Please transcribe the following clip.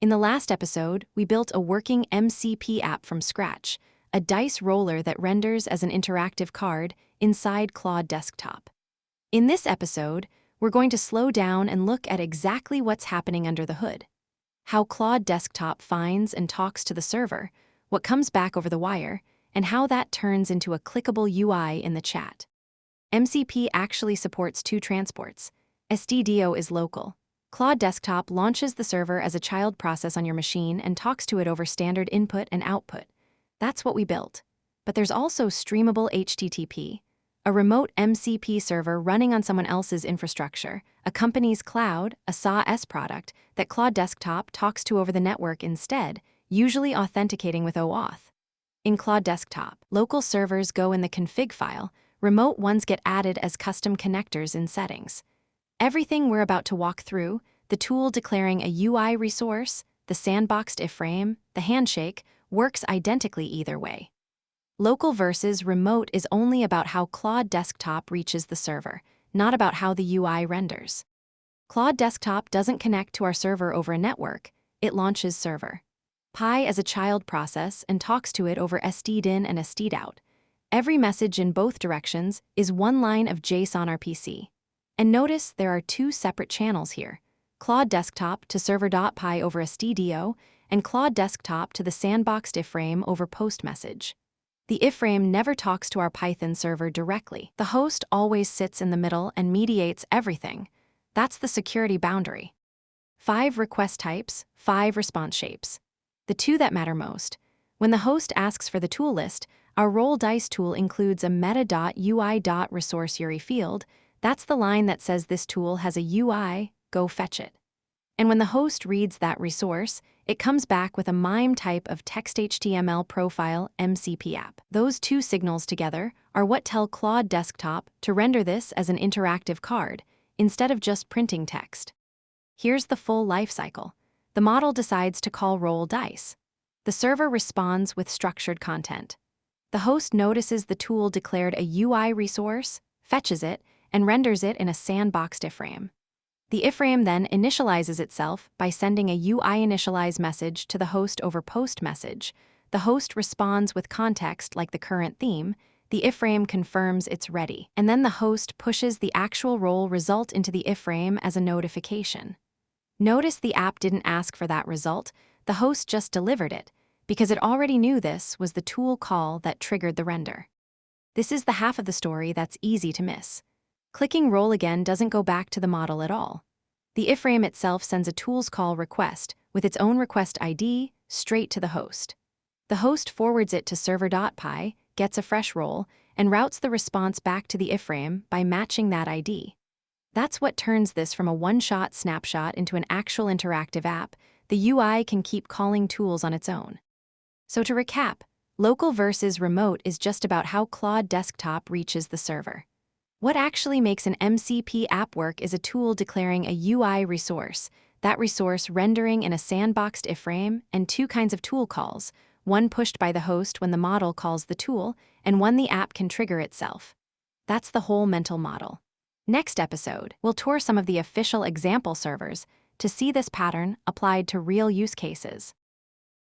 In the last episode, we built a working MCP app from scratch, a dice roller that renders as an interactive card inside Claude Desktop. In this episode, we're going to slow down and look at exactly what's happening under the hood. How Claude Desktop finds and talks to the server, what comes back over the wire, and how that turns into a clickable UI in the chat. MCP actually supports two transports. SDDO is local. Claude Desktop launches the server as a child process on your machine and talks to it over standard input and output. That's what we built. But there's also streamable HTTP, a remote MCP server running on someone else's infrastructure, a company's cloud, a SaaS product that Claude Desktop talks to over the network instead, usually authenticating with OAuth. In Claude Desktop, local servers go in the config file, remote ones get added as custom connectors in settings. Everything we're about to walk through, the tool declaring a UI resource, the sandboxed iframe, the handshake, works identically either way. Local versus remote is only about how Claude Desktop reaches the server, not about how the UI renders. Claude Desktop doesn't connect to our server over a network, it launches server. Pi as a child process and talks to it over stdin and stdout. Every message in both directions is one line of JSON RPC. And notice there are two separate channels here, Claude Desktop to server.py over stdo, and Claude Desktop to the sandboxed iframe over post message. The iframe never talks to our Python server directly. The host always sits in the middle and mediates everything. That's the security boundary. 5 request types, 5 response shapes. The two that matter most. When the host asks for the tool list, our roll dice tool includes a meta.ui.resource URI field. That's the line that says this tool has a UI, go fetch it. And when the host reads that resource, it comes back with a MIME type of text HTML profile MCP app. Those two signals together are what tell Claude Desktop to render this as an interactive card, instead of just printing text. Here's the full life cycle. The model decides to call roll dice. The server responds with structured content. The host notices the tool declared a UI resource, fetches it, and renders it in a sandboxed iframe. The iframe then initializes itself by sending a UI initialize message to the host over post message. The host responds with context like the current theme. The iframe confirms it's ready, and then the host pushes the actual roll result into the iframe as a notification. Notice the app didn't ask for that result, the host just delivered it, because it already knew this was the tool call that triggered the render. This is the half of the story that's easy to miss. Clicking roll again doesn't go back to the model at all. The iframe itself sends a tools call request with its own request ID straight to the host. The host forwards it to server.py, gets a fresh roll, and routes the response back to the iframe by matching that ID. That's what turns this from a one-shot snapshot into an actual interactive app. The UI can keep calling tools on its own. So to recap, local versus remote is just about how Claude Desktop reaches the server. What actually makes an MCP app work is a tool declaring a UI resource, that resource rendering in a sandboxed iframe, and two kinds of tool calls, one pushed by the host when the model calls the tool, and one the app can trigger itself. That's the whole mental model. Next episode, we'll tour some of the official example servers to see this pattern applied to real use cases.